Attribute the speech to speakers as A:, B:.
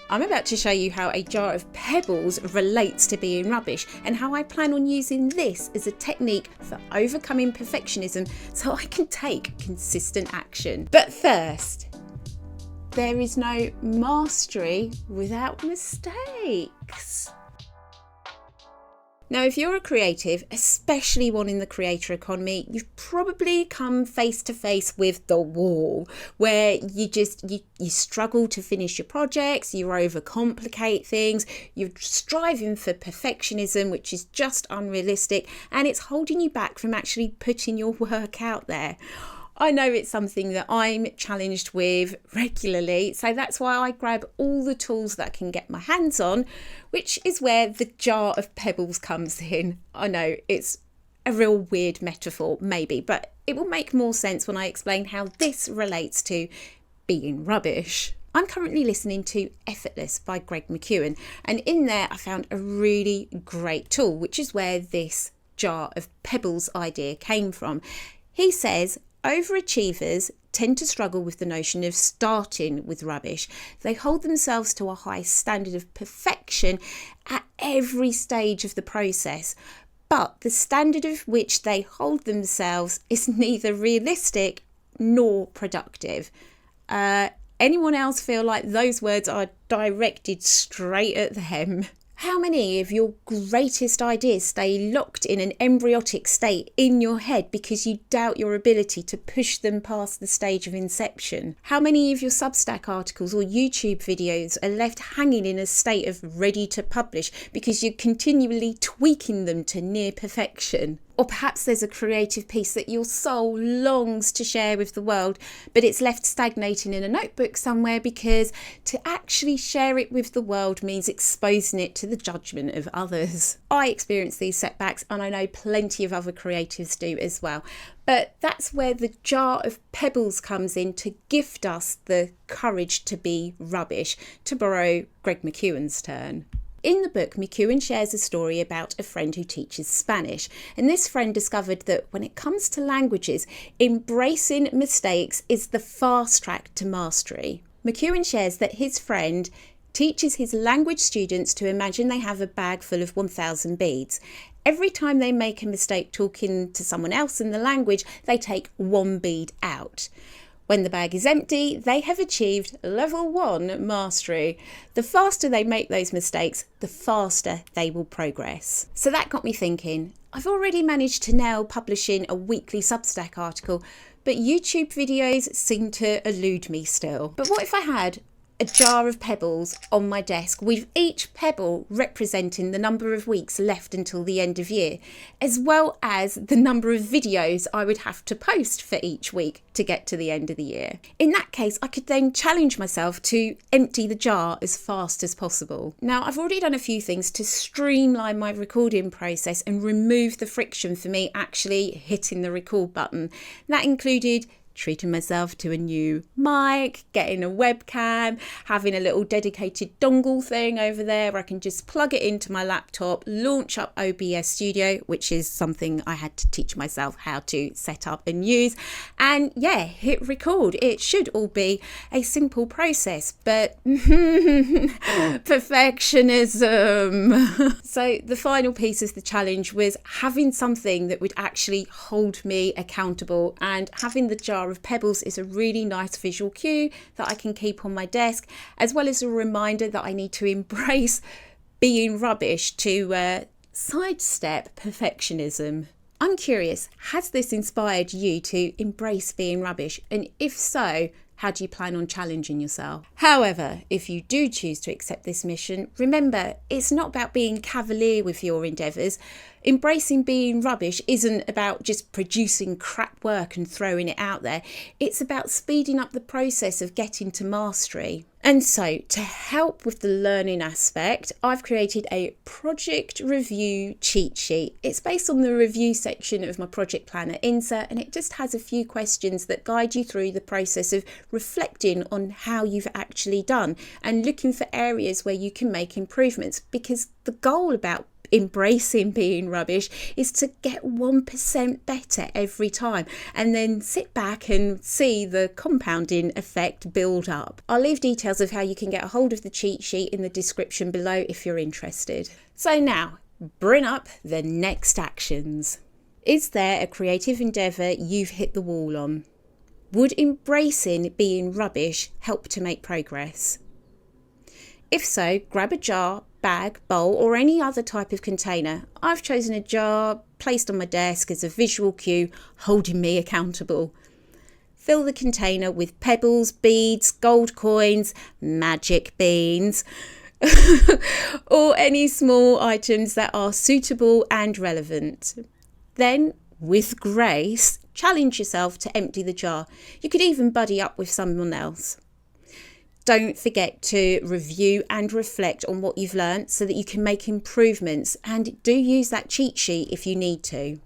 A: I'm about to show you how a jar of pebbles relates to being rubbish and how I plan on using this as a technique for overcoming perfectionism so I can take consistent action. But first, there is no mastery without mistakes. Now, if you're a creative, especially one in the creator economy, you've probably come face to face with the wall where you struggle to finish your projects, you overcomplicate things, you're striving for perfectionism, which is just unrealistic, and it's holding you back from actually putting your work out there. I know it's something that I'm challenged with regularly, so that's why I grab all the tools that I can get my hands on, which is where the jar of pebbles comes in. I know it's a real weird metaphor, maybe, but it will make more sense when I explain how this relates to being rubbish. I'm currently listening to Effortless by Greg McKeown, and in there I found a really great tool, which is where this jar of pebbles idea came from. He says, overachievers tend to struggle with the notion of starting with rubbish. They hold themselves to a high standard of perfection at every stage of the process, but the standard of which they hold themselves is neither realistic nor productive. Anyone else feel like those words are directed straight at them? How many of your greatest ideas stay locked in an embryotic state in your head because you doubt your ability to push them past the stage of inception? How many of your Substack articles or YouTube videos are left hanging in a state of ready to publish because you're continually tweaking them to near perfection? Or perhaps there's a creative piece that your soul longs to share with the world, but it's left stagnating in a notebook somewhere because to actually share it with the world means exposing it to the judgment of others. I experience these setbacks, and I know plenty of other creatives do as well. But that's where the jar of pebbles comes in to gift us the courage to be rubbish, to borrow Greg McKeown's term. In the book, McKeown shares a story about a friend who teaches Spanish, and this friend discovered that when it comes to languages, embracing mistakes is the fast track to mastery. McKeown shares that his friend teaches his language students to imagine they have a bag full of 1,000 beads. Every time they make a mistake talking to someone else in the language, they take one bead out. When the bag is empty, they have achieved level 1 mastery. The faster they make those mistakes, the faster they will progress. So that got me thinking, I've already managed to nail publishing a weekly Substack article, but YouTube videos seem to elude me still. But what if I had a jar of pebbles on my desk, with each pebble representing the number of weeks left until the end of year, as well as the number of videos I would have to post for each week to get to the end of the year? In that case, I could then challenge myself to empty the jar as fast as possible. Now, I've already done a few things to streamline my recording process and remove the friction for me actually hitting the record button. That included treating myself to a new mic, getting a webcam, having a little dedicated dongle thing over there where I can just plug it into my laptop, launch up OBS Studio, which is something I had to teach myself how to set up and use, and hit record. It should all be a simple process, but perfectionism. So the final piece of the challenge was having something that would actually hold me accountable, and having the jar of pebbles is a really nice visual cue that I can keep on my desk, as well as a reminder that I need to embrace being rubbish to sidestep perfectionism. I'm curious, has this inspired you to embrace being rubbish? And if so, how do you plan on challenging yourself? However, if you do choose to accept this mission, remember, it's not about being cavalier with your endeavours. Embracing being rubbish isn't about just producing crap work and throwing it out there. It's about speeding up the process of getting to mastery. And so, to help with the learning aspect, I've created a project review cheat sheet. It's based on the review section of my project planner insert, and it just has a few questions that guide you through the process of reflecting on how you've actually done and looking for areas where you can make improvements, because the goal about embracing being rubbish is to get 1% better every time and then sit back and see the compounding effect build up. I'll leave details of how you can get a hold of the cheat sheet in the description below if you're interested. So now, bring up the next actions. Is there a creative endeavour you've hit the wall on? Would embracing being rubbish help to make progress? If so, grab a jar, bag, bowl or any other type of container. I've chosen a jar placed on my desk as a visual cue holding me accountable. Fill the container with pebbles, beads, gold coins, magic beans or any small items that are suitable and relevant. Then, with grace, challenge yourself to empty the jar. You could even buddy up with someone else. Don't forget to review and reflect on what you've learned so that you can make improvements, and do use that cheat sheet if you need to.